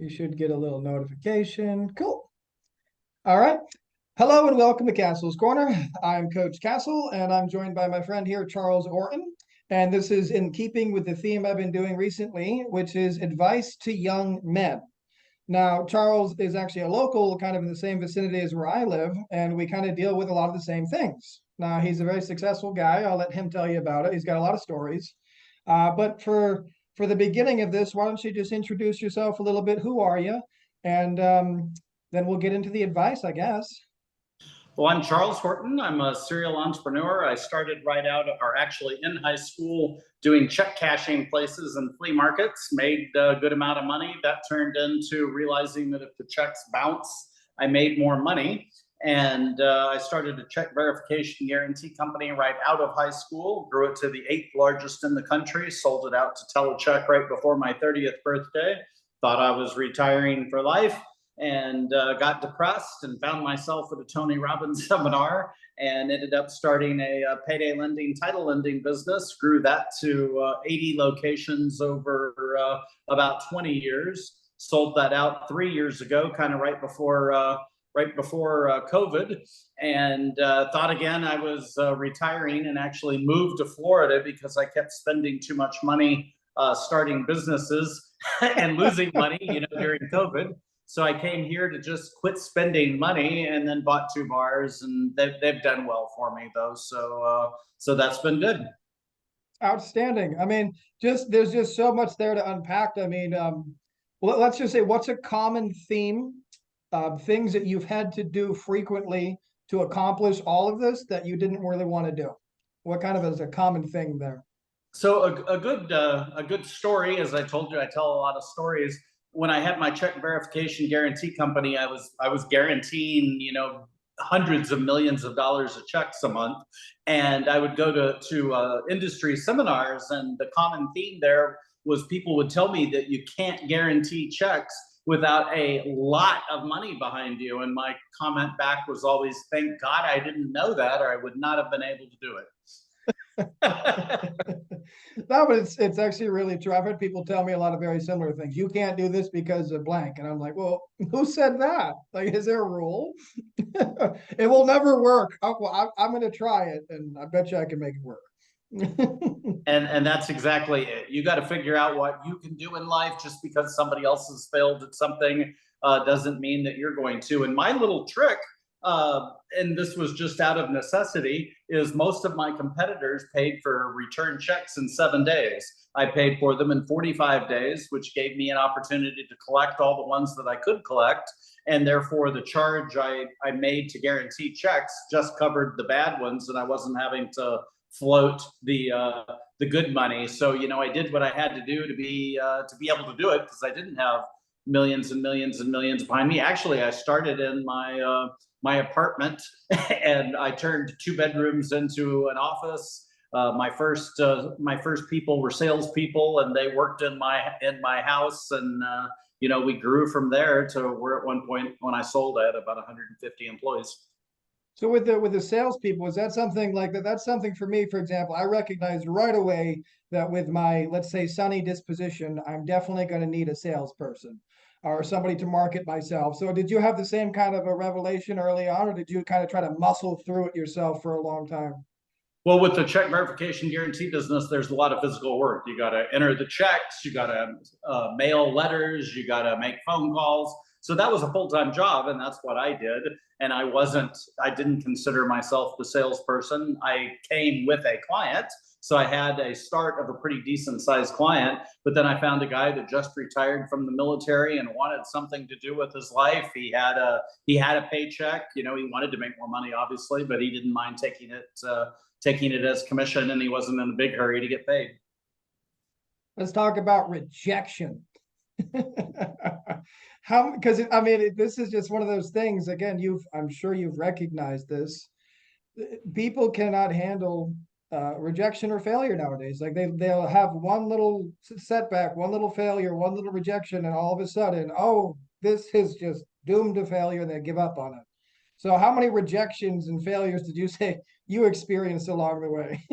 You should get a little notification. Cool. All right. Hello and welcome to Castle's Corner. I'm Coach Castle, and I'm joined by my friend here, Charles Orton. And this is in keeping with the theme I've been doing recently, which is advice to young men. Now, Charles is actually a local, kind of in the same vicinity as where I live, and we kind of deal with a lot of the same things. Now, he's a very successful guy. I'll let him tell you about it. He's got a lot of stories. But for the beginning of this, why don't you just introduce yourself a little bit? Who are you? And then we'll get into the advice, I guess. Well, I'm Charles Horton. I'm a serial entrepreneur. I started right out, or actually in high school, doing check cashing places and flea markets, made a good amount of money. That turned into realizing that if the checks bounce, I made more money. And I started a check verification guarantee company right out of high school, grew it to the 8th largest in the country, sold it out to Telecheck right before my 30th birthday. Thought I was retiring for life, and got depressed and found myself at a Tony Robbins seminar and ended up starting a payday lending, title lending business, grew that to 80 locations over about 20 years, sold that out 3 years ago, kind of right before COVID, and thought again I was retiring, and actually moved to Florida because I kept spending too much money starting businesses and losing money, during COVID. So I came here to just quit spending money, and then bought 2 bars, and they've done well for me though. So that's been good. Outstanding. I mean, there's just so much there to unpack. I mean, let's just say, what's a common theme of things that you've had to do frequently to accomplish all of this that you didn't really want to do? What kind of is a common thing there? So a good story, as I told you, I tell a lot of stories. When I had my check verification guarantee company, I was guaranteeing, hundreds of millions of dollars of checks a month, and I would go to industry seminars, and the common theme there was people would tell me that you can't guarantee checks without a lot of money behind you, and my comment back was always, "Thank God I didn't know that, or I would not have been able to do it." No, but it's actually really true. I've had people tell me a lot of very similar things. You can't do this because of blank. And I'm like, well, who said that? Like, is there a rule? It will never work. Oh, well, I'm going to try it, and I bet you I can make it work. And that's exactly it. You got to figure out what you can do in life. Just because somebody else has failed at something doesn't mean that you're going to. And my little trick, and this was just out of necessity, is most of my competitors paid for return checks in 7 days. I paid for them in 45 days, which gave me an opportunity to collect all the ones that I could collect. And therefore, the charge I made to guarantee checks just covered the bad ones, and I wasn't having to float the good money. So I did what I had to do to be able to do it, because I didn't have millions and millions and millions behind me. Actually, I started in my apartment, and I turned 2 bedrooms into an office. My first people were salespeople, and they worked in my house, and we grew from there to where at one point when I sold, I had about 150 employees. So with the salespeople, is that something like that? That's something for me, for example, I recognized right away that with my, let's say, sunny disposition, I'm definitely going to need a salesperson or somebody to market myself. So did you have the same kind of a revelation early on, or did you kind of try to muscle through it yourself for a long time? Well, with the check verification guarantee business, there's a lot of physical work. You got to enter the checks, you got to mail letters, you got to make phone calls. So that was a full-time job, and that's what I did. And I didn't consider myself the salesperson. I came with a client. So I had a start of a pretty decent sized client, but then I found a guy that just retired from the military and wanted something to do with his life. He had a paycheck. He wanted to make more money, obviously, but he didn't mind taking it as commission, and he wasn't in a big hurry to get paid. Let's talk about rejection. How, because I mean, this is just one of those things. Again, I'm sure you've recognized this. People cannot handle rejection or failure nowadays. Like they'll have one little setback, one little failure, one little rejection, and all of a sudden, oh, this is just doomed to failure, and they give up on it. So how many rejections and failures did you say you experienced along the way?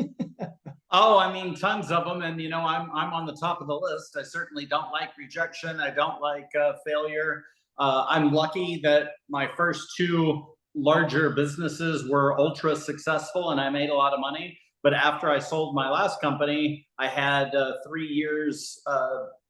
Oh, I mean, tons of them, and I'm on the top of the list. I certainly don't like rejection. I don't like failure. I'm lucky that my first two larger businesses were ultra successful, and I made a lot of money. But after I sold my last company, I had 3 years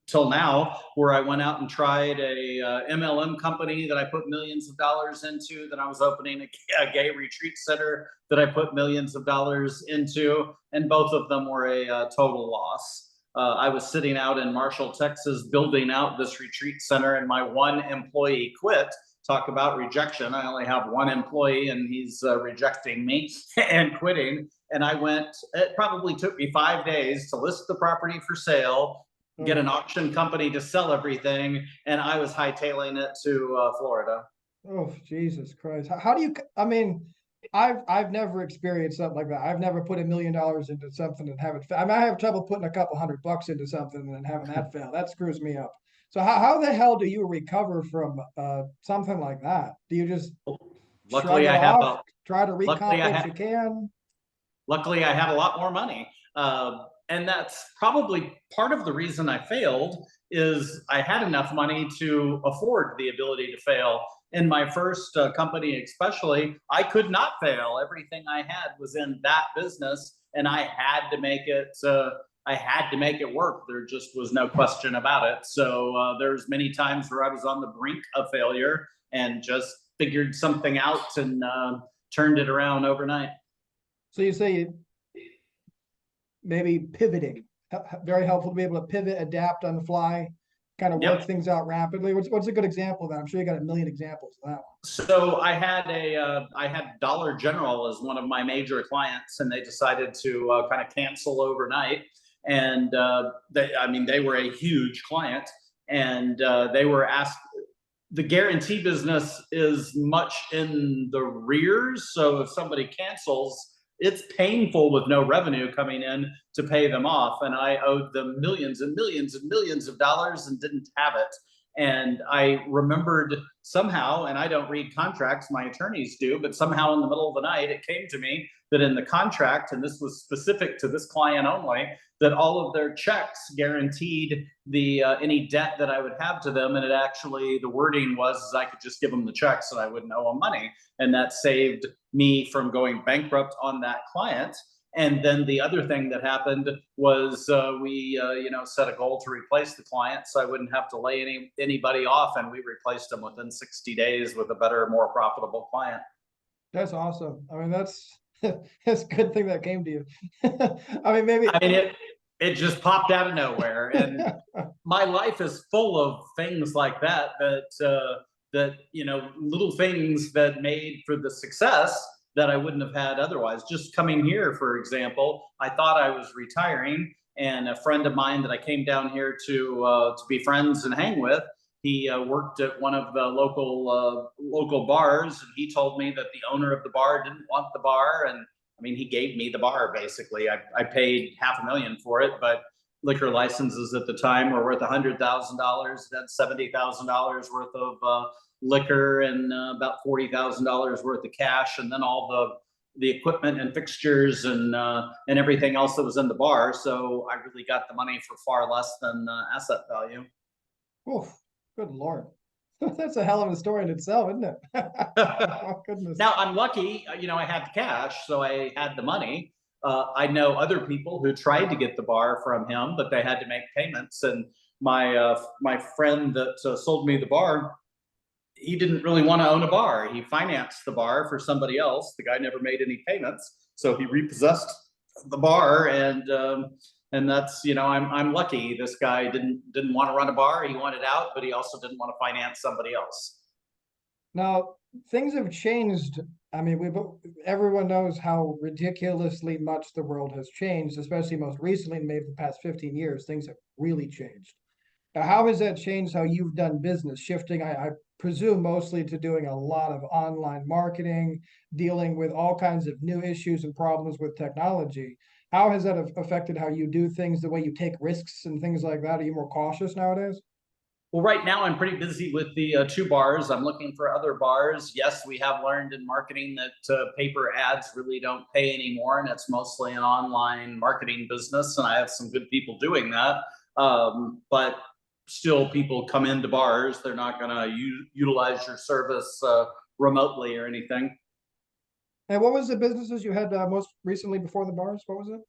till now where I went out and tried a MLM company that I put millions of dollars into. Then I was opening a gay retreat center that I put millions of dollars into, and both of them were a total loss. I was sitting out in Marshall, Texas, building out this retreat center, and my one employee quit. Talk about rejection. I only have one employee, and he's rejecting me and quitting. And it probably took me 5 days to list the property for sale, get an auction company to sell everything, and I was hightailing it to Florida. Oh, Jesus Christ. How do you, I mean, I've never experienced something like that. I've never put $1 million into something and have it fail. I mean, I have trouble putting a couple $100 into something and then having that fail. That screws me up. So how the hell do you recover from something like that? Do you just shrug Luckily, it I have off, a try to luckily recomp I what have you can? luckily I had a lot more money. And that's probably part of the reason I failed is I had enough money to afford the ability to fail. In my first company, especially, I could not fail. Everything I had was in that business, and I had to make it. I had to make it work. There just was no question about it. So there's many times where I was on the brink of failure and just figured something out and turned it around overnight. So you say maybe pivoting, very helpful to be able to pivot, adapt on the fly, kind of work Yep. things out rapidly. What's a good example of that? I'm sure you got a million examples of that one. So I had Dollar General as one of my major clients, and they decided to kind of cancel overnight. And they were a huge client, and they were asked. The guarantee business is much in the rears, so if somebody cancels, it's painful with no revenue coming in to pay them off. And I owed them millions and millions and millions of dollars and didn't have it. And I remembered somehow, and I don't read contracts, my attorneys do, but somehow in the middle of the night, it came to me that in the contract, and this was specific to this client only, that all of their checks guaranteed the any debt that I would have to them. And it actually, the wording was I could just give them the checks and I wouldn't owe them money. And that saved me from going bankrupt on that client. And then the other thing that happened was we set a goal to replace the client, so I wouldn't have to lay anybody off, and we replaced them within 60 days with a better, more profitable client. That's awesome. I mean, that's that's a good thing that came to you. I mean, maybe. I mean, it just popped out of nowhere, and my life is full of things like that. Little things that made for the success that I wouldn't have had otherwise. Just coming here, for example, I thought I was retiring, and a friend of mine that I came down here to be friends and hang with, he worked at one of the local bars, and he told me that the owner of the bar didn't want the bar, and I mean, he gave me the bar basically. I paid $500,000 for it, but liquor licenses at the time were worth $100,000. That's $70,000 worth of liquor and about $40,000 worth of cash, and then all the equipment and fixtures and everything else that was in the bar. So I really got the money for far less than asset value. Oh, good Lord. That's a hell of a story in itself, isn't it? Oh, goodness. Now I'm lucky, I had the cash, so I had the money. I know other people who tried to get the bar from him, but they had to make payments. And my friend that sold me the bar, he didn't really want to own a bar. He financed the bar for somebody else. The guy never made any payments, so he repossessed the bar, and that's I'm lucky. This guy didn't want to run a bar. He wanted out, but he also didn't want to finance somebody else. Now, things have changed. I mean, everyone knows how ridiculously much the world has changed, especially most recently, maybe the past 15 years. Things have really changed. Now, how has that changed how you've done business? Shifting, I presume, mostly to doing a lot of online marketing, dealing with all kinds of new issues and problems with technology. How has that affected how you do things, the way you take risks and things like that? Are you more cautious nowadays? Well, right now I'm pretty busy with the 2 bars. I'm looking for other bars. Yes, we have learned in marketing that paper ads really don't pay anymore, and it's mostly an online marketing business. And I have some good people doing that. But still, people come into bars. They're not going to utilize your service remotely or anything. And what was the businesses you had most recently before the bars? What was it?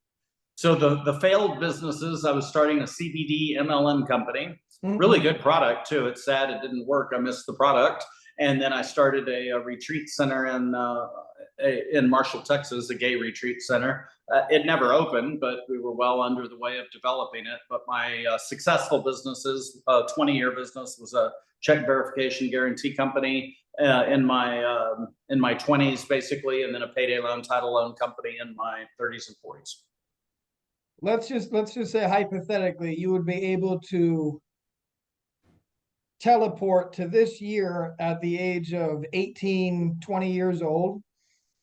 So the failed businesses, I was starting a CBD MLM company. Mhm. Really good product too. It's sad it didn't work. I missed the product. And then I started a retreat center in Marshall, Texas, a gay retreat center. It never opened, but we were well under the way of developing it. But my successful businesses, 20-year business, was a check verification guarantee company in my 20s, basically, and then a payday loan title loan company in my 30s and 40s. Let's just say hypothetically, you would be able to teleport to this year at the age of 18, 20 years old.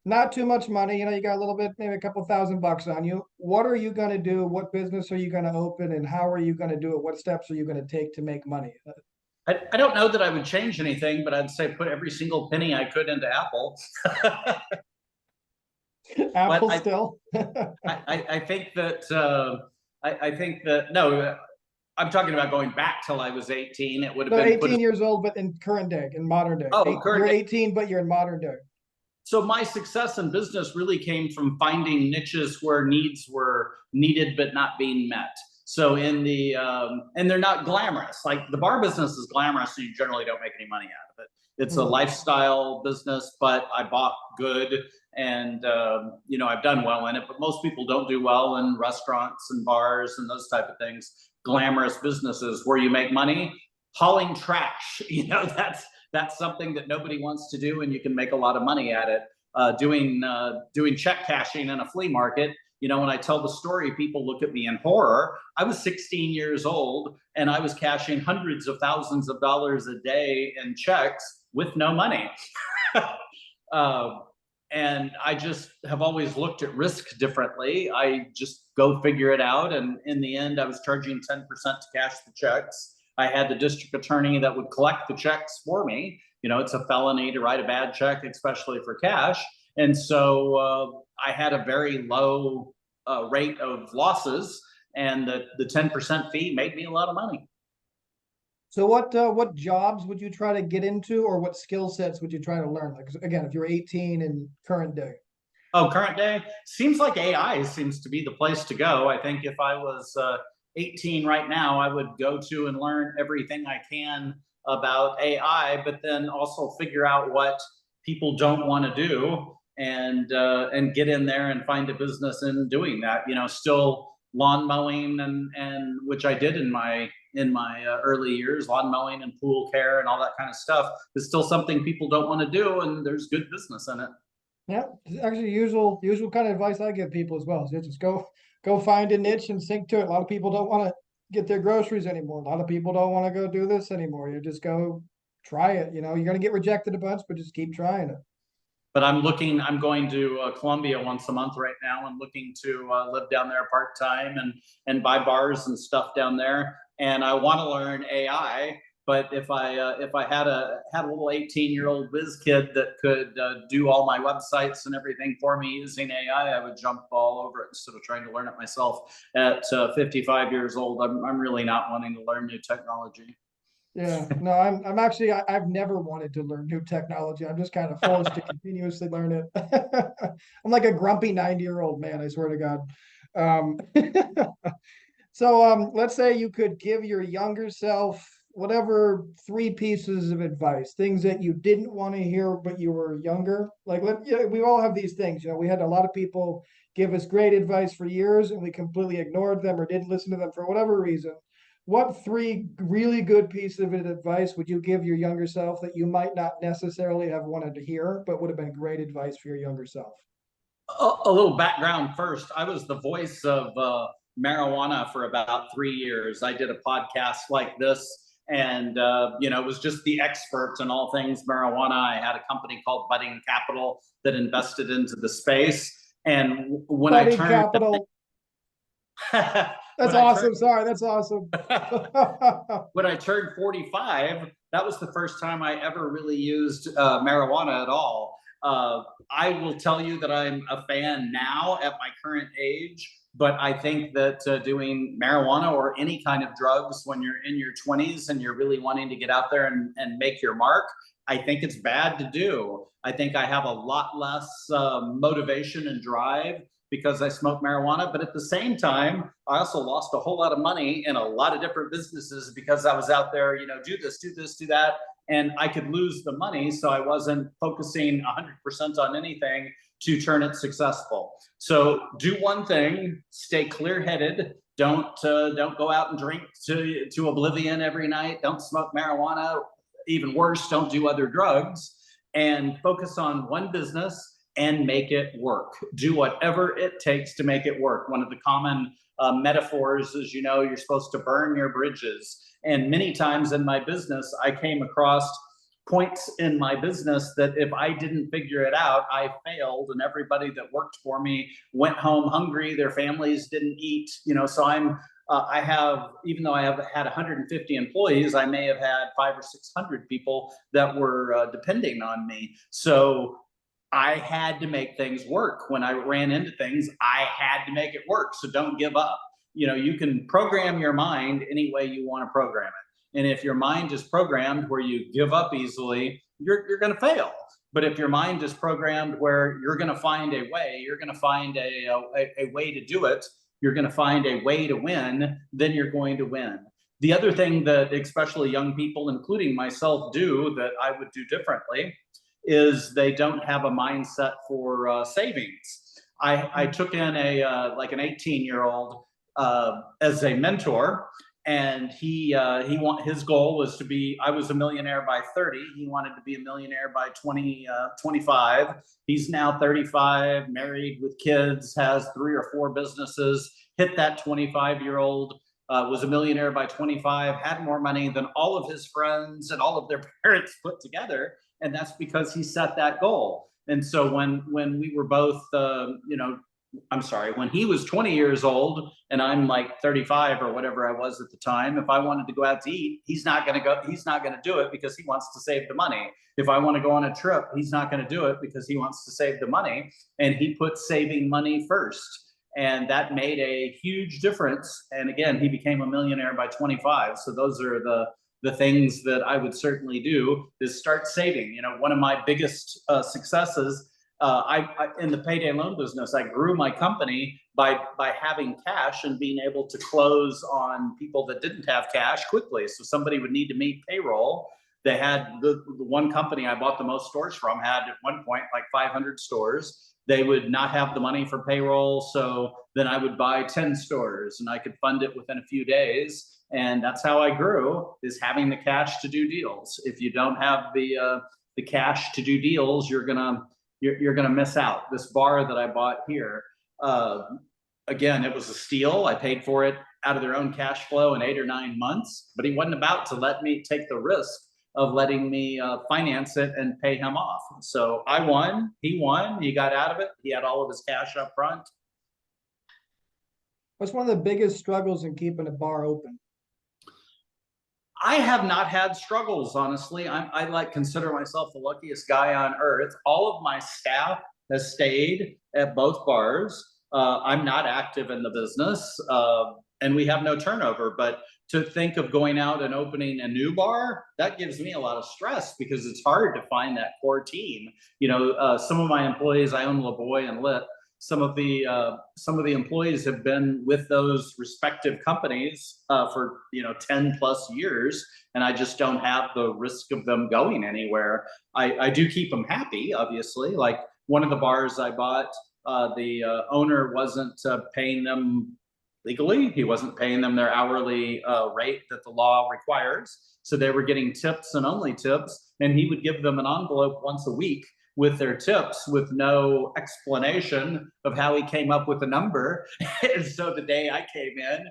Not too much money, you got a little bit, maybe a couple $1,000 on you. What are you going to do? What business are you going to open, and how are you going to do it? What steps are you going to take to make money? I don't know that I would change anything, but I'd say put every single penny I could into Apple. Apple But still. I think that I think that no, I'm talking about going back till I was 18. It would have No, been put 18 years old, but in current day, in modern day. current You're day. 18, but you're in modern day. So my success in business really came from finding niches where needs were needed but not being met. So in the and they're not glamorous. Like the bar business is glamorous, and you generally don't make any money out of it. It's a lifestyle business, but I bought good, and I've done well in it. But most people don't do well in restaurants and bars and those type of things. Glamorous businesses where you make money, hauling trash. That's something that nobody wants to do, and you can make a lot of money at it. Doing check cashing in a flea market. When I tell the story, people look at me in horror. I was 16 years old, and I was cashing hundreds of thousands of dollars a day in checks with no money. And I just have always looked at risk differently. I just go figure it out. And in the end, I was charging 10% to cash the checks. I had the district attorney that would collect the checks for me. It's a felony to write a bad check, especially for cash. And so I had a very low rate of losses, and the 10% fee made me a lot of money. So what jobs would you try to get into, or what skill sets would you try to learn? Like, again, if you're 18 in current day. Oh, current day seems like AI seems to be the place to go. I think if I was 18 right now, I would go to and learn everything I can about AI, but then also figure out what people don't want to do, and get in there and find a business in doing that. Still lawn mowing and which I did in my early years, lawn mowing and pool care and all that kind of stuff is still something people don't want to do, and there's good business in it. Yeah, actually, usual kind of advice I give people as well. So just go find a niche and sink to it. A lot of people don't want to get their groceries anymore. A lot of people don't want to go do this anymore. You just go try it. You're going to get rejected a bunch, but just keep trying it. But I'm going to Columbia once a month right now. I'm looking to live down there part-time and buy bars and stuff down there. And I want to learn AI. But if I had a little 18-year-old whiz kid that could do all my websites and everything for me using AI, I would jump all over it instead of trying to learn it myself. At 55 years old, I'm really not wanting to learn new technology. Yeah, no, I'm actually I've never wanted to learn new technology. I'm just kind of forced to continuously learn it. I'm like a grumpy 90-year-old man, I swear to God. Um, so let's say you could give your younger self whatever 3 pieces of advice, things that you didn't want to hear but you were younger. Like we all have these things. We had a lot of people give us great advice for years, and we completely ignored them or didn't listen to them for whatever reason. What 3 really good pieces of advice would you give your younger self that you might not necessarily have wanted to hear, but would have been great advice for your younger self? A little background first. I was the voice of marijuana for about 3 years. I did a podcast like this, and was just the expert in all things marijuana. I had a company called Budding Capital that invested into the space. And when I Budding turned Capital. That's when I awesome. turned Sorry, that's awesome. when I turned 45, that was the first time I ever really used marijuana at all. I will tell you that I'm a fan now at my current age, but I think that doing marijuana or any kind of drugs when you're in your 20s and you're really wanting to get out there and make your mark, I think it's bad to do. I think I have a lot less motivation and drive because I smoke marijuana. But at the same time, I also lost a whole lot of money in a lot of different businesses because I was out there, do this, do this, do that. And I could lose the money. So I wasn't focusing 100% on anything to turn it successful. So do one thing, stay clear headed. Don't go out and drink to oblivion every night. Don't smoke marijuana. Even worse, don't do other drugs, and focus on one business and make it work. Do whatever it takes to make it work. One of the common metaphors is, you're supposed to burn your bridges. And many times in my business, I came across points in my business that if I didn't figure it out, I failed, and everybody that worked for me went home hungry. Their families didn't eat, so I have, even though I have had 150 employees, I may have had 500 or 600 people that were depending on me. So I had to make things work. When I ran into things, I had to make it work. So don't give up. You can program your mind any way you want to program it. And if your mind is programmed where you give up easily, you're going to fail. But if your mind is programmed where you're going to find a way, you're going to find a way to do it, you're going to find a way to win, then you're going to win. The other thing that especially young people, including myself, do that I would do differently is they don't have a mindset for savings. I took in like an 18-year-old as a mentor, and his goal was to be, I was a millionaire by 30. He wanted to be a millionaire by 25. He's now 35, married with kids, has 3 or 4 businesses, hit that 25-year-old, was a millionaire by 25, had more money than all of his friends and all of their parents put together. And that's because he set that goal. And so when we were both, when he was 20 years old and I'm like 35 or whatever I was at the time, if I wanted to go out to eat, he's not going to do it because he wants to save the money. If I want to go on a trip, he's not going to do it because he wants to save the money. And he put saving money first. And that made a huge difference. And again, he became a millionaire by 25. So those are the things that I would certainly do is start saving. One of my biggest successes, I in the payday loan business, I grew my company by having cash and being able to close on people that didn't have cash quickly. So somebody would need to meet payroll. They had the one company I bought the most stores from had at one point like 500 stores. They would not have the money for payroll. So then I would buy 10 stores and I could fund it within a few days. And that's how I grew, is having the cash to do deals. If you don't have the cash to do deals, you're gonna miss out. This bar that I bought here, again, it was a steal. I paid for it out of their own cash flow in 8 or 9 months, but he wasn't about to let me take the risk of letting me finance it and pay him off. So I won, he got out of it. He had all of his cash up front. What's one of the biggest struggles in keeping a bar open? I have not had struggles, honestly. I consider myself the luckiest guy on earth. All of my staff has stayed at both bars. I'm not active in the business, and we have no turnover. But to think of going out and opening a new bar, that gives me a lot of stress because it's hard to find that core team. Some of my employees, I own La Boy and Lit. Some of the employees have been with those respective companies for 10 plus years, and I just don't have the risk of them going anywhere. I do keep them happy, obviously. Like one of the bars I bought, the owner wasn't paying them legally. He wasn't paying them their hourly rate that the law requires. So they were getting tips and only tips, and he would give them an envelope once a week with their tips with no explanation of how he came up with the number. And so the day I came in,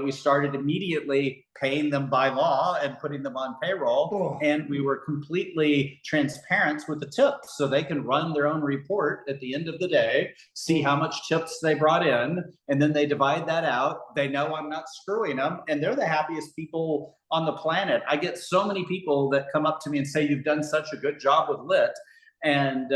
we started immediately paying them by law and putting them on payroll. Oh. And we were completely transparent with the tips, so they can run their own report at the end of the day, see how much tips they brought in, and then they divide that out. They know I'm not screwing them, and they're the happiest people on the planet. I get so many people that come up to me and say, "You've done such a good job with Lit." And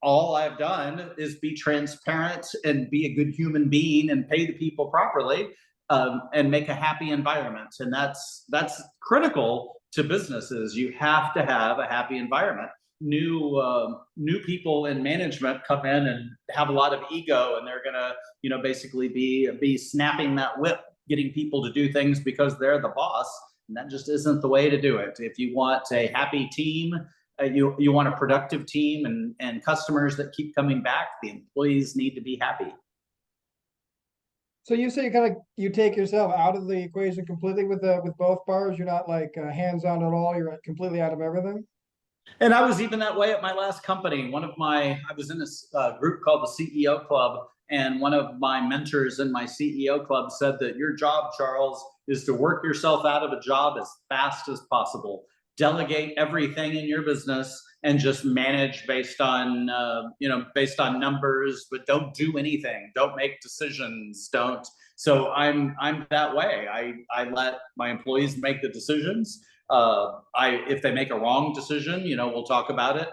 all I've done is be transparent and be a good human being and pay the people properly, and make a happy environment. And that's critical to businesses. You have to have a happy environment. New people in management come in and have a lot of ego, and they're gonna, basically be snapping that whip, getting people to do things because they're the boss. And that just isn't the way to do it. If you want a happy team, you want a productive team and customers that keep coming back, the employees need to be happy. So you say you take yourself out of the equation completely with both bars. You're not like hands-on at all. You're completely out of everything. And I was even that way at my last company. I was in this group called the CEO Club, and one of my mentors in my CEO Club said that your job, Charles, is to work yourself out of a job as fast as possible. Delegate everything in your business and just manage based on numbers, but don't do anything. Don't make decisions. Don't. So I'm that way. I let my employees make the decisions. If they make a wrong decision, we'll talk about it,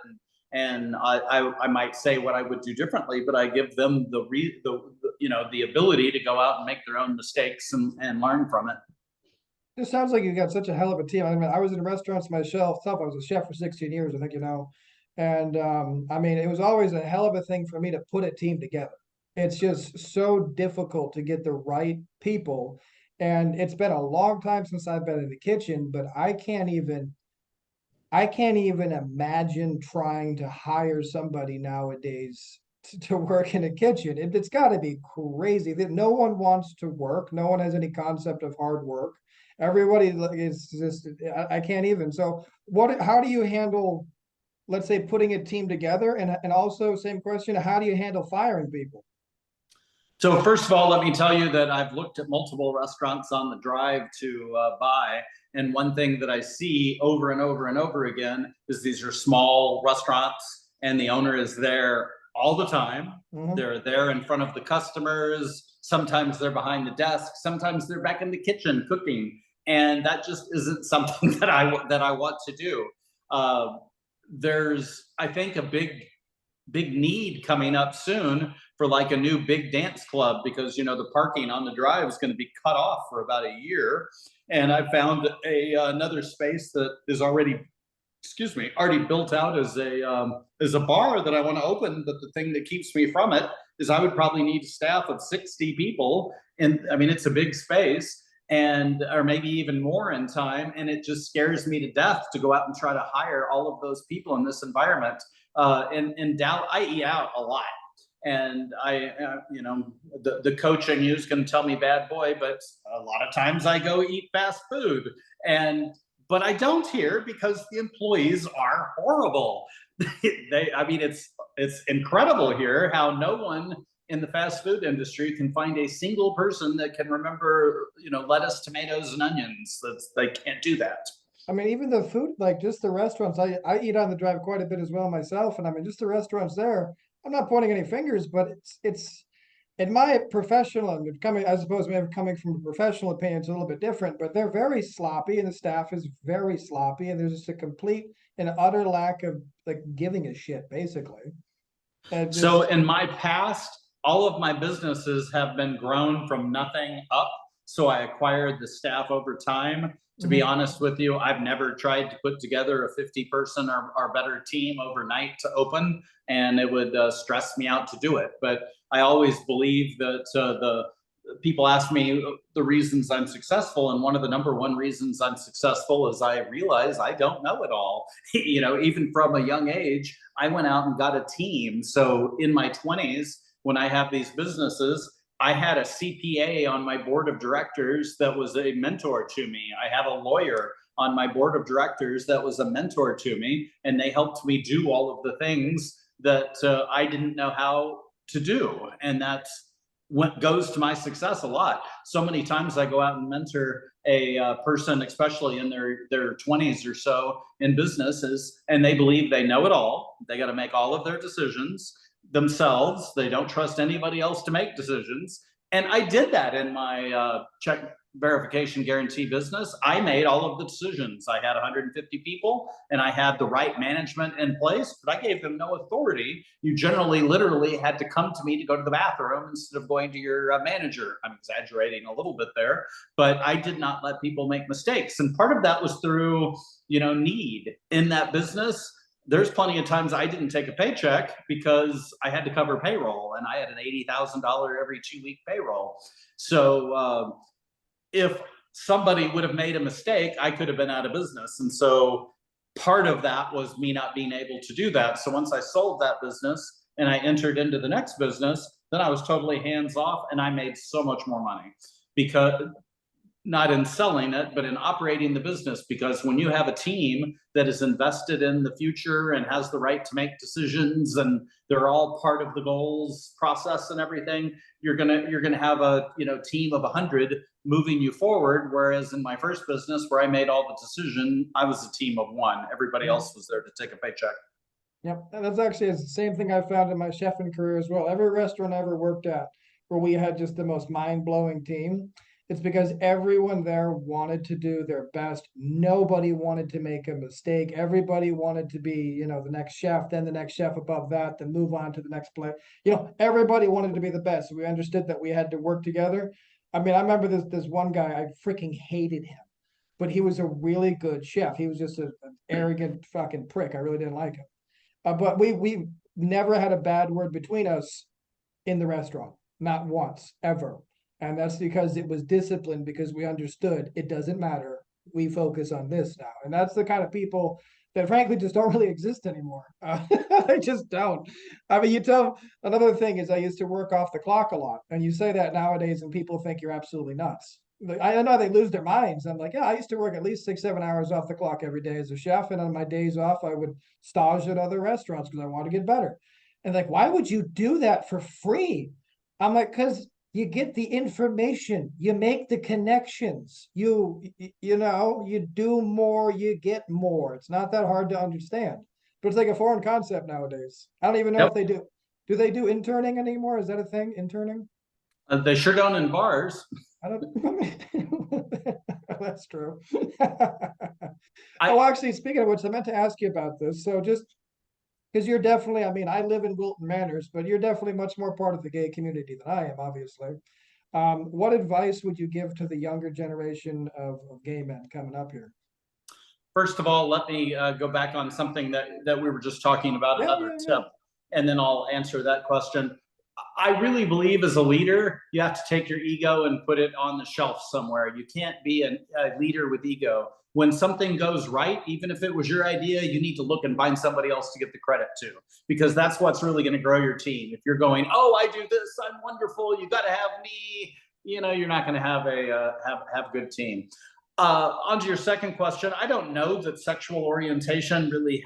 and I might say what I would do differently, but I give them the ability to go out and make their own mistakes and learn from it. It sounds like you got such a hell of a team. I mean, I was in restaurants myself. I was a chef for 16 years, I think and it was always a hell of a thing for me to put a team together. It's just so difficult to get the right people. And it's been a long time since I've been in the kitchen, but I can't even imagine trying to hire somebody nowadays to work in a kitchen. It's got to be crazy that no one wants to work. No one has any concept of hard work. Everybody is just, I can't even. So how do you handle, let's say, putting a team together? And also, same question, how do you handle firing people? So first of all, let me tell you that I've looked at multiple restaurants on the drive to buy. And one thing that I see over and over and over again is these are small restaurants and the owner is there all the time. Mm-hmm. They're there in front of the customers. Sometimes they're behind the desk. Sometimes they're back in the kitchen cooking. And that just isn't something that I want to do. There's, I think, a big need coming up soon for like a new big dance club, because the parking on the drive is going to be cut off for about a year. And I found another space that is already built out as a bar that I want to open. But the thing that keeps me from it is I would probably need a staff of 60 people, and I mean it's a big space, or maybe even more in time. And it just scares me to death to go out and try to hire all of those people in this environment. In Dallas, I eat out a lot. And the coach I use can tell me bad boy, but a lot of times I go eat fast food. But I don't here because the employees are horrible. It's incredible here how no one in the fast food industry can find a single person that can remember, lettuce, tomatoes, and onions. They can't do that. I mean, even the food, like just the restaurants, I eat on the drive quite a bit as well myself. And I mean, just the restaurants there, I'm not pointing any fingers, but it's in my professional, I suppose maybe coming from a professional opinion, it's a little bit different, but they're very sloppy and the staff is very sloppy. And there's just a complete and utter lack of like giving a shit, basically. So in my past, all of my businesses have been grown from nothing up. So I acquired the staff over time. To be honest with you, I've never tried to put together a 50-person or better team overnight to open, and it would stress me out to do it. But I always believe that the people ask me the reasons I'm successful, and one of the number one reasons I'm successful is I realize I don't know it all. Even from a young age, I went out and got a team. So in my 20s, when I have these businesses, I had a CPA on my board of directors that was a mentor to me. I had a lawyer on my board of directors that was a mentor to me, and they helped me do all of the things that I didn't know how to do. And that's what goes to my success a lot. So many times I go out and mentor a person, especially in their 20s or so in businesses, and they believe they know it all. They got to make all of their decisions themselves. They don't trust anybody else to make decisions. And I did that in my check verification guarantee business. I made all of the decisions. I had 150 people and I had the right management in place, but I gave them no authority. You generally, literally had to come to me to go to the bathroom instead of going to your manager. I'm exaggerating a little bit there, but I did not let people make mistakes. And part of that was through, need in that business. There's plenty of times I didn't take a paycheck because I had to cover payroll, and I had an $80,000 every 2-week payroll. So if somebody would have made a mistake, I could have been out of business. And so part of that was me not being able to do that. So once I sold that business and I entered into the next business, then I was totally hands off, and I made so much more money, because not in selling it, but in operating the business. Because when you have a team that is invested in the future and has the right to make decisions, and they're all part of the goals process and everything, you're gonna have a team of 100 moving you forward. Whereas in my first business, where I made all the decision, I was a team of one. Everybody else was there to take a paycheck. Yep, and that's actually the same thing I found in my chefing career as well. Every restaurant I ever worked at where we had just the most mind-blowing team, it's because everyone there wanted to do their best. Nobody wanted to make a mistake. Everybody wanted to be, the next chef, then the next chef above that, then move on to the next play. Everybody wanted to be the best. We understood that we had to work together. I mean, I remember this one guy, I freaking hated him, but he was a really good chef. He was just an arrogant fucking prick. I really didn't like him. But we never had a bad word between us in the restaurant, not once, ever. And that's because it was disciplined, because we understood it doesn't matter. We focus on this now. And that's the kind of people that frankly just don't really exist anymore. They just don't. I mean, another thing is I used to work off the clock a lot. And you say that nowadays and people think you're absolutely nuts. I know they lose their minds. I'm like, yeah, I used to work at least 6, 7 hours off the clock every day as a chef. And on my days off, I would stage at other restaurants because I want to get better. And like, why would you do that for free? I'm like, because you get the information, you make the connections, you do more, you get more. It's not that hard to understand, but it's like a foreign concept nowadays. I don't even know if they do. Do they do interning anymore? Is that a thing, interning? They sure don't in bars. I don't. That's true. I, Oh, actually, speaking of which, I meant to ask you about this. So just because you're definitely, I mean, I live in Wilton Manors, but you're definitely much more part of the gay community than I am, obviously. What advice would you give to the younger generation of gay men coming up here? First of all, let me go back on something that we were just talking about, Yeah, another yeah, yeah. tip, and then I'll answer that question. I really believe as a leader, you have to take your ego and put it on the shelf somewhere. You can't be a leader with ego. When something goes right, even if it was your idea, you need to look and find somebody else to get the credit to, because that's what's really going to grow your team. If you're going, oh, I do this, I'm wonderful, you got to have me, you're not going to have a good team. On to your second question, I don't know that sexual orientation really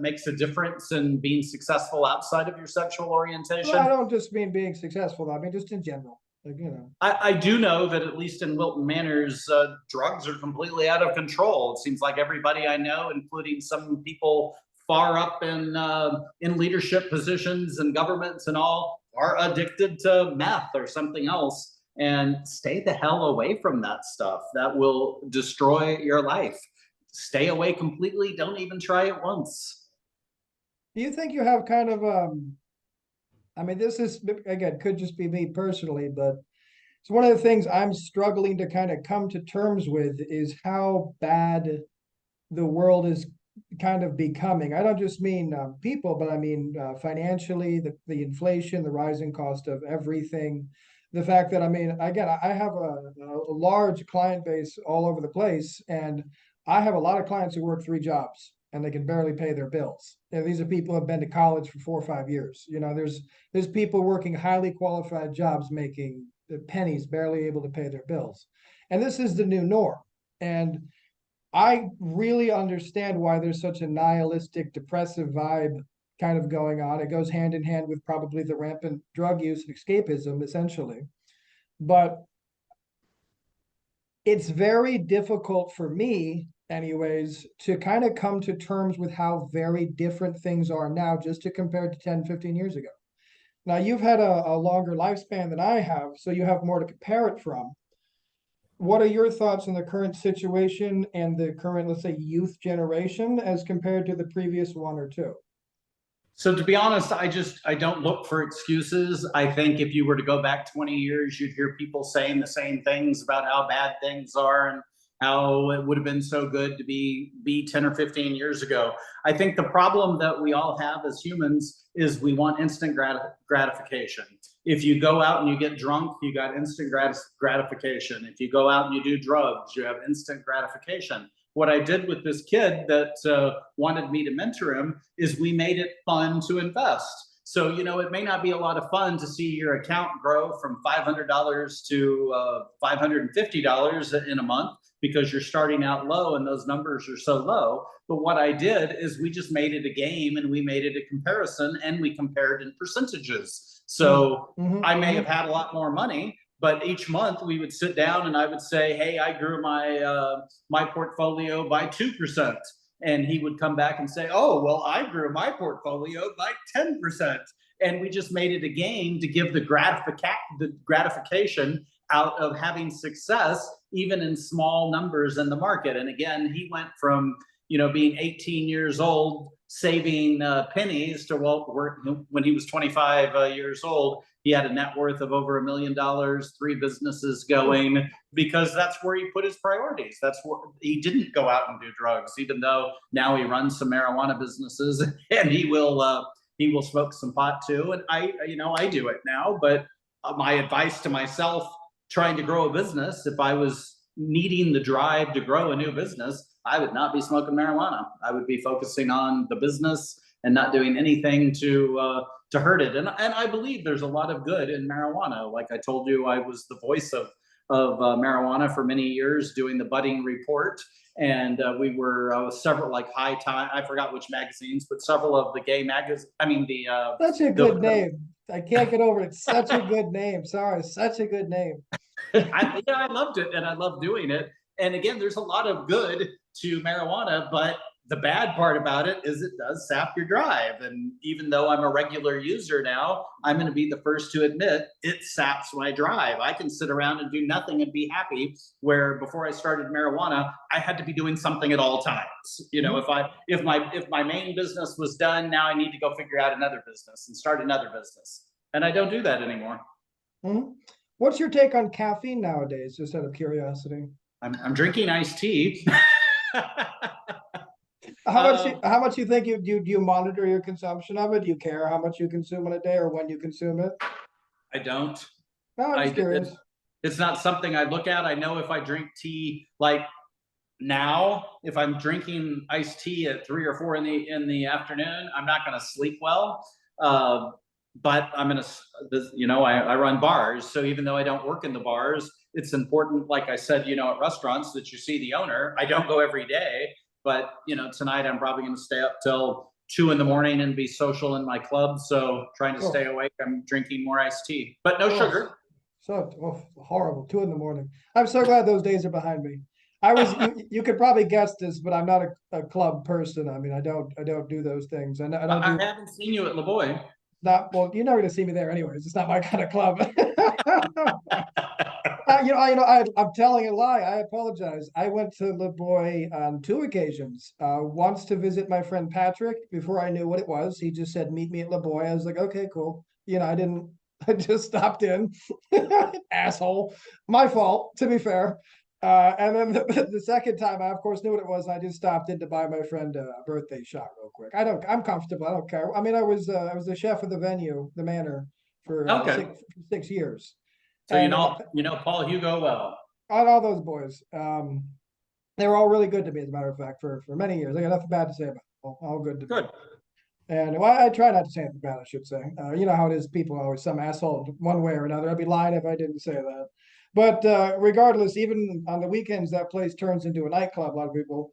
makes a difference in being successful outside of your sexual orientation. Well, I don't just mean being successful. I mean just in general. Like, I do know that at least in Wilton Manors, drugs are completely out of control. It seems like everybody I know, including some people far up in leadership positions and governments and all, are addicted to meth or something else. And stay the hell away from that stuff. That will destroy your life. Stay away completely. Don't even try it once. do you think you have kind of I mean, this is again could just be me personally, but it's one of the things I'm struggling to kind of come to terms with is how bad the world is kind of becoming. I don't just mean people, but I mean financially, the inflation, the rising cost of everything, the fact that I mean, again, I have a large client base all over the place, and I have a lot of clients who work 3 jobs and they can barely pay their bills. And these are people who have been to college for 4 or 5 years. There's people working highly qualified jobs making pennies, barely able to pay their bills. And this is the new norm. And I really understand why there's such a nihilistic, depressive vibe kind of going on. It goes hand in hand with probably the rampant drug use and escapism, essentially. But it's very difficult for me, anyways, to kind of come to terms with how very different things are now, just to compare to 10, 15 years ago. Now, you've had a longer lifespan than I have, so you have more to compare it from. What are your thoughts on the current situation and the current, let's say, youth generation as compared to the previous one or two? So to be honest, I don't look for excuses. I think if you were to go back 20 years, you'd hear people saying the same things about how bad things are and how it would have been so good to be 10 or 15 years ago. I think the problem that we all have as humans is we want instant gratification. If you go out and you get drunk, you got instant gratification. If you go out and you do drugs, you have instant gratification. What I did with this kid that wanted me to mentor him is we made it fun to invest. So, it may not be a lot of fun to see your account grow from $500 to $550 in a month because you're starting out low and those numbers are so low. But what I did is we just made it a game and we made it a comparison and we compared in percentages. So I may have had a lot more money, but each month we would sit down and I would say, hey, I grew my portfolio by 2%. And he would come back and say, oh, well, I grew my portfolio by 10%. And we just made it a game to give the gratification out of having success, even in small numbers in the market. And again, he went from, being 18 years old, saving pennies to, when he was 25 years old, he had a net worth of over $1 million, 3 businesses going, because that's where he put his priorities. That's where he didn't go out and do drugs, even though now he runs some marijuana businesses and he will smoke some pot too. And I do it now, but my advice to myself trying to grow a business, if I was needing the drive to grow a new business, I would not be smoking marijuana. I would be focusing on the business and not doing anything to hurt it. And I believe there's a lot of good in marijuana. Like I told you, I was the voice of marijuana for many years, doing the budding report. And we were several, like High Time, I forgot which magazines, but several of the gay magazines. I mean, such a good name. I can't get over it. It's such a good name. Sorry, such a good name. I loved it and I love doing it. And again, there's a lot of good to marijuana, but the bad part about it is it does sap your drive. And even though I'm a regular user now, I'm going to be the first to admit it saps my drive. I can sit around and do nothing and be happy, where before I started marijuana, I had to be doing something at all times. If my main business was done, now I need to go figure out another business and start another business. And I don't do that anymore. What's your take on caffeine nowadays, just out of curiosity? I'm drinking iced tea. How much you think you monitor your consumption of it? Do you care how much you consume in a day or when you consume it? I don't. No, I'm just curious. It's not something I look at. I know if I drink tea, like now, if I'm drinking iced tea at 3 or 4 in the afternoon, I'm not going to sleep well. But I'm going to, I run bars. So even though I don't work in the bars, it's important, like I said, at restaurants, that you see the owner. I don't go every day, but tonight I'm probably going to stay up till 2 in the morning and be social in my club. So trying to stay awake, I'm drinking more iced tea, but no sugar. So horrible. 2 in the morning. I'm so glad those days are behind me. You could probably guess this, but I'm not a club person. I mean, I don't do those things. I haven't seen you at La Boy. Well, you're never gonna see me there anyways. It's not my kind of club. I'm telling a lie. I apologize. I went to La Boy on 2 occasions. Once to visit my friend Patrick before I knew what it was. He just said, meet me at La Boy. I was like, okay, cool. I just stopped in. Asshole. My fault, to be fair. And then the second time, I of course knew what it was. I just stopped in to buy my friend a birthday shot real quick. I'm comfortable. I don't care. I mean, I was the chef of the venue, the Manor, for 6 years. So Paul Hugo well. All those boys. They were all really good to me, as a matter of fact, for many years. I got nothing bad to say about them. All good to me. And I try not to say anything bad, I should say. You know how it is. People are always some asshole one way or another. I'd be lying if I didn't say that. But regardless, even on the weekends, that place turns into a nightclub. A lot of people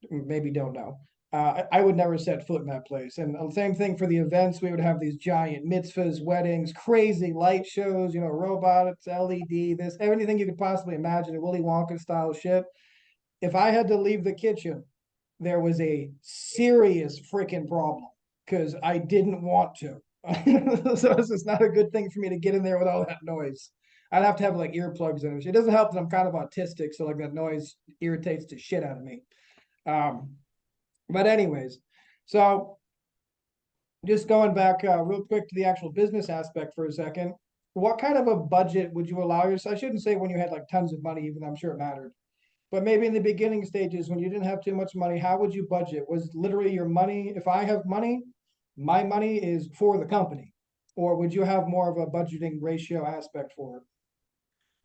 maybe don't know. I would never set foot in that place. And the same thing for the events. We would have these giant mitzvahs, weddings, crazy light shows, robots, LED, this, everything you could possibly imagine, a Willy Wonka style shit. If I had to leave the kitchen, there was a serious freaking problem because I didn't want to. So it's just not a good thing for me to get in there with all that noise. I'd have to have like earplugs in. It doesn't help that I'm kind of autistic, so like that noise irritates the shit out of me. But anyways, so just going back real quick to the actual business aspect for a second. What kind of a budget would you allow yourself? I shouldn't say when you had like tons of money, even though I'm sure it mattered. But maybe in the beginning stages when you didn't have too much money, how would you budget? Was literally your money, if I have money, my money is for the company? Or would you have more of a budgeting ratio aspect for it?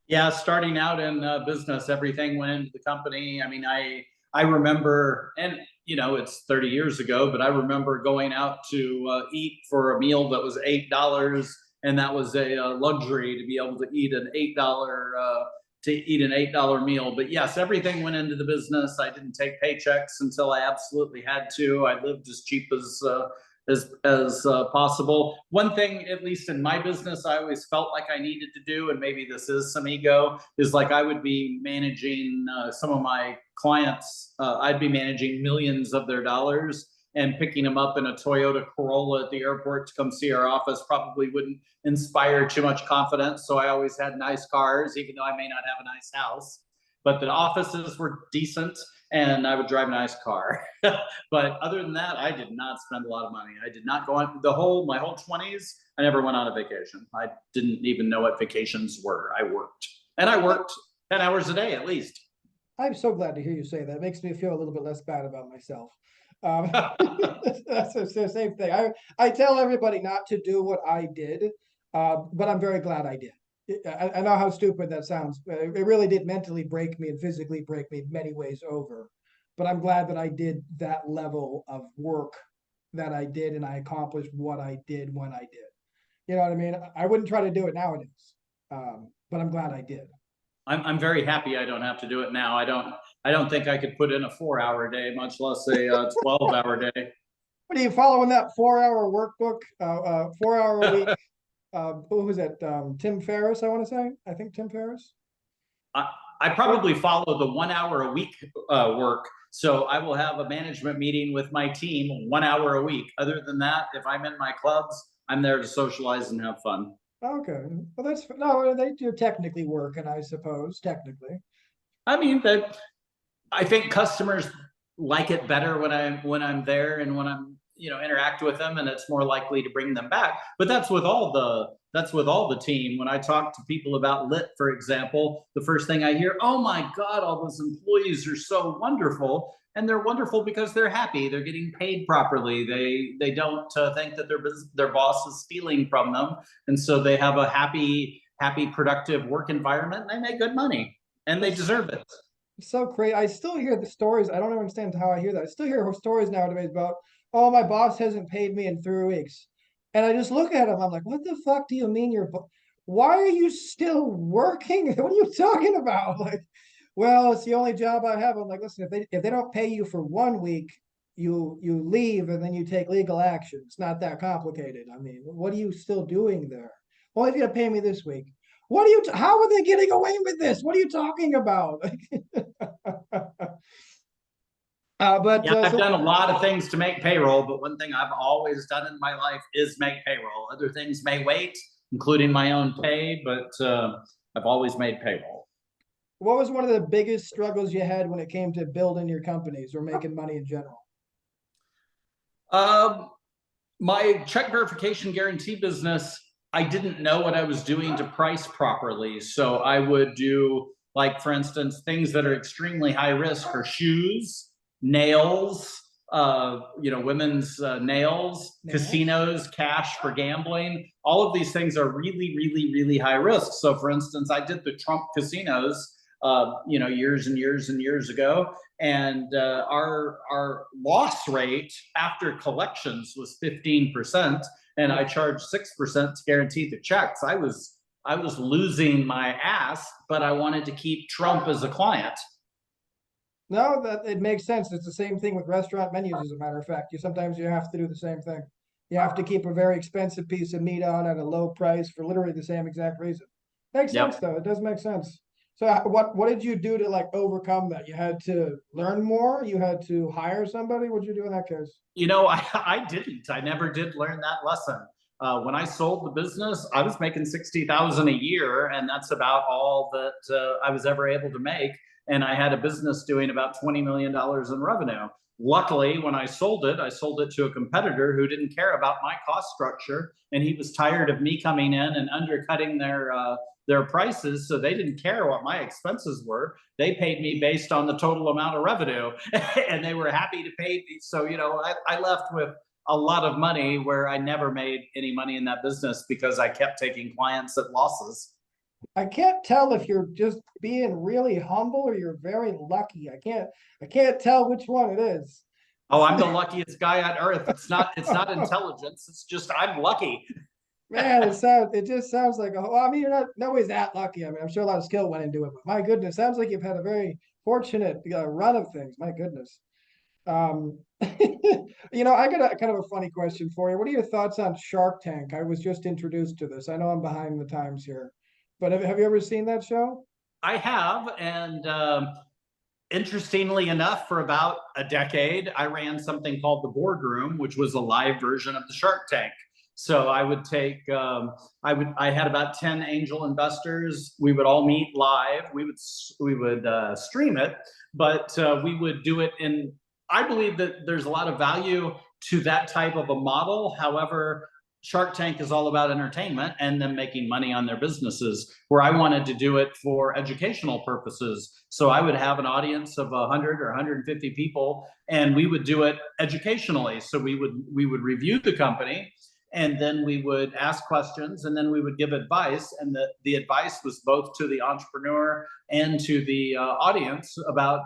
Yeah, starting out in business, everything went into the company. I mean, I remember, and it's 30 years ago, but I remember going out to eat for a meal that was $8, and that was a luxury to be able to eat an $8 meal. But yes, everything went into the business. I didn't take paychecks until I absolutely had to. I lived as cheap as possible. One thing, at least in my business, I always felt like I needed to do, and maybe this is some ego, is like I would be managing some of my clients. I'd be managing millions of their dollars, and picking them up in a Toyota Corolla at the airport to come see our office probably wouldn't inspire too much confidence. So I always had nice cars, even though I may not have a nice house. But the offices were decent, and I would drive a nice car. But other than that, I did not spend a lot of money. I did not go on my whole 20s. I never went on a vacation. I didn't even know what vacations were. I worked, and I worked 10 hours a day at least. I'm so glad to hear you say that. It makes me feel a little bit less bad about myself. That's the same thing. I tell everybody not to do what I did, but I'm very glad I did. I know how stupid that sounds. It really did mentally break me and physically break me many ways over. But I'm glad that I did that level of work that I did, and I accomplished what I did when I did. You know what I mean? I wouldn't try to do it nowadays, but I'm glad I did. I'm very happy I don't have to do it now. I don't think I could put in a 4-hour day, much less a 12-hour day. What are you following that 4-hour workbook? 4 hour a week. Who was it? Tim Ferriss, I want to say. I think Tim Ferriss. I probably follow the 1 hour a week work. So I will have a management meeting with my team 1 hour a week. Other than that, if I'm in my clubs, I'm there to socialize and have fun. Okay. Well, that's no, they do technically working, I suppose, technically. I mean, I think customers like it better when I'm there and when I'm interact with them, and it's more likely to bring them back. But that's with all the team. When I talk to people about lit, for example, the first thing I hear, oh my god, all those employees are so wonderful. And they're wonderful because they're happy, they're getting paid properly, they don't think that their boss is stealing from them, and so they have a happy productive work environment, and they make good money, and they deserve it. It's so crazy. I still hear the stories. I don't understand how I hear that. I still hear stories nowadays about, oh, my boss hasn't paid me in 3 weeks. And I just look at him. I'm like, what the fuck do you mean why are you still working? What are you talking about? Like, well, it's the only job I have. I'm like, listen, if they don't pay you for 1 week, you leave and then you take legal action. It's not that complicated. I mean, what are you still doing there? Well, if you pay me this week. What are you? How are they getting away with this? What are you talking about? But Yeah, I've done a lot of things to make payroll, but one thing I've always done in my life is make payroll. Other things may wait, including my own pay, but I've always made payroll. What was one of the biggest struggles you had when it came to building your companies or making money in general? My check verification guarantee business, I didn't know what I was doing to price properly. So I would do, like, for instance, things that are extremely high risk are shoes, nails, women's nails, casinos, cash for gambling. All of these things are really, really, really high risk. So for instance, I did the Trump casinos, years and years and years ago. And our loss rate after collections was 15%, and I charged 6% to guarantee the checks. I was losing my ass, but I wanted to keep Trump as a client. No, that it makes sense. It's the same thing with restaurant menus, as a matter of fact. Sometimes you have to do the same thing. You have to keep a very expensive piece of meat on at a low price for literally the same exact reason. Makes sense Yep. though. It does make sense. So what did you do to like overcome that? You had to learn more, you had to hire somebody. What'd you do in that case? I didn't. I never did learn that lesson. When I sold the business, I was making 60,000 a year, and that's about all that I was ever able to make. And I had a business doing about $20 million in revenue. Luckily, when I sold it to a competitor who didn't care about my cost structure, and he was tired of me coming in and undercutting their prices, so they didn't care what my expenses were. They paid me based on the total amount of revenue, and they were happy to pay me. So I left with a lot of money where I never made any money in that business because I kept taking clients at losses. I can't tell if you're just being really humble or you're very lucky. I can't tell which one it is. Oh, I'm the luckiest guy on earth. It's not intelligence. It's just I'm lucky. Man, it just sounds like well, I mean, you're not nobody's that lucky. I mean, I'm sure a lot of skill went into it, but my goodness, sounds like you've had a very fortunate run of things. My goodness. Um, I got a kind of a funny question for you. What are your thoughts on Shark Tank? I was just introduced to this. I know I'm behind the times here, but have you ever seen that show? I have, and interestingly enough, for about a decade, I ran something called the Boardroom, which was a live version of the Shark Tank. So I would take, I had about 10 angel investors. We would all meet live. We would stream it, but we would do it in. I believe that there's a lot of value to that type of a model. However, Shark Tank is all about entertainment and them making money on their businesses, where I wanted to do it for educational purposes. So I would have an audience of 100 or 150 people, and we would do it educationally. So we would review the company, and then we would ask questions, and then we would give advice. And the advice was both to the entrepreneur and to the audience about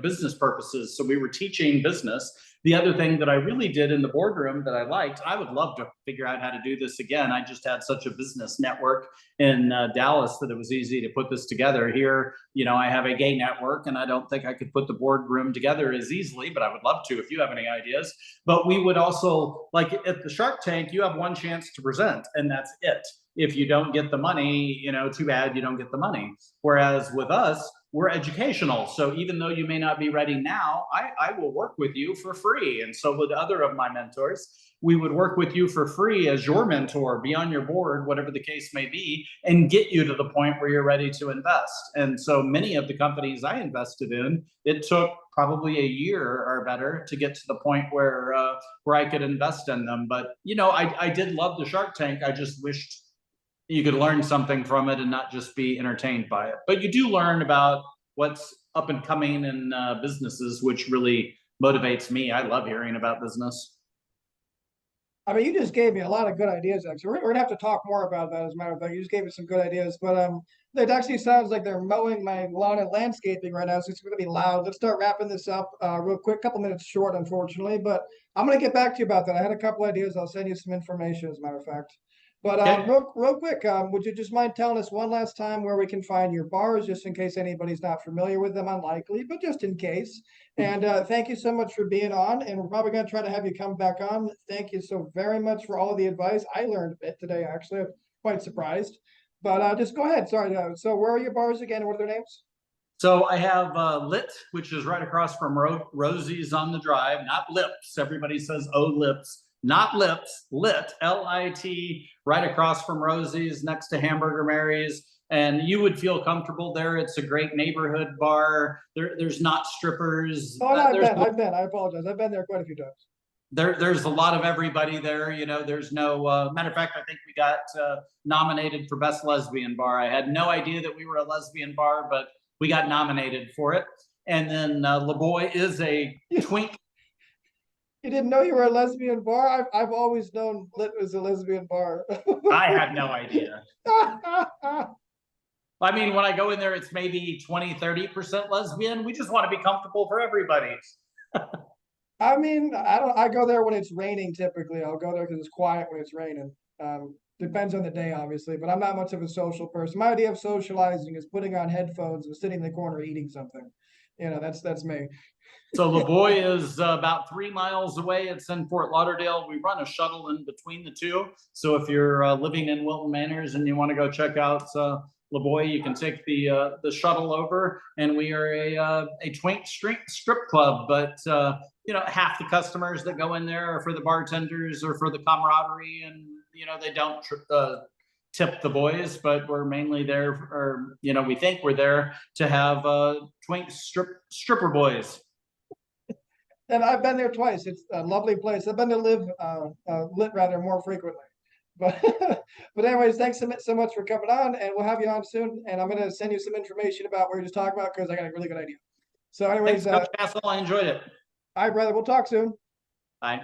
business purposes. So we were teaching business. The other thing that I really did in the Boardroom that I liked, I would love to figure out how to do this again. I just had such a business network in Dallas that it was easy to put this together. Here, I have a gay network, and I don't think I could put the Boardroom together as easily, but I would love to if you have any ideas. But we would also, like at the Shark Tank, you have one chance to present, and that's it. If you don't get the money, too bad, you don't get the money. Whereas with us, we're educational. So even though you may not be ready now, I will work with you for free. And so with other of my mentors, we would work with you for free as your mentor, be on your board, whatever the case may be, and get you to the point where you're ready to invest. And so many of the companies I invested in, it took probably a year or better to get to the point where I could invest in them. But I did love the Shark Tank. I just wished you could learn something from it and not just be entertained by it. But you do learn about what's up and coming in businesses, which really motivates me. I love hearing about business. I mean, you just gave me a lot of good ideas. Actually, we're gonna have to talk more about that. As a matter of fact, you just gave me some good ideas. But it actually sounds like they're mowing my lawn and landscaping right now, so it's gonna be loud. Let's start wrapping this up real quick. Couple minutes short, unfortunately, but I'm gonna get back to you about that. I had a couple ideas. I'll send you some information, as a matter of fact. But Okay. real quick, would you just mind telling us one last time where we can find your bars, just in case anybody's not familiar with them? Unlikely, but just in case. And thank you so much for being on. And we're probably going to try to have you come back on. Thank you so very much for all of the advice. I learned a bit today, actually. I'm quite surprised. But just go ahead. Sorry. So where are your bars again? What are their names? So I have Lit, which is right across from Rosie's on the Drive, not Lips. Everybody says, oh, Lips. Not Lips, Lit, Lit, right across from Rosie's, next to Hamburger Mary's. And you would feel comfortable there. It's a great neighborhood bar. There's not strippers. Oh, no, I've been. I apologize. I've been there quite a few times. There's a lot of everybody there. There's no matter of fact, I think we got nominated for best lesbian bar. I had no idea that we were a lesbian bar, but we got nominated for it. And then La Boy is a twink. You didn't know you were a lesbian bar? I've always known Lit was a lesbian bar. I had no idea. I mean, when I go in there, it's maybe 20-30% lesbian. We just want to be comfortable for everybody. I mean, I go there when it's raining typically. I'll go there because it's quiet when it's raining. Depends on the day, obviously, but I'm not much of a social person. My idea of socializing is putting on headphones and sitting in the corner eating something. That's me. So LaVoy is about 3 miles away. It's in Fort Lauderdale. We run a shuttle in between the two. So if you're living in Wilton Manors and you want to go check out LaVoy, you can take the shuttle over. And we are a twink strip club, but half the customers that go in there are for the bartenders or for the camaraderie, and they don't tip the boys, but we're mainly there, or we think we're there to have twink stripper boys. And I've been there twice. It's a lovely place. I've been to lit rather more frequently. But but anyways, thanks so much for coming on, and we'll have you on soon. And I'm going to send you some information about what we just talked about because I got a really good idea. So anyways, thanks, Coach Castle. I enjoyed it. all right, brother. We'll talk soon. Bye.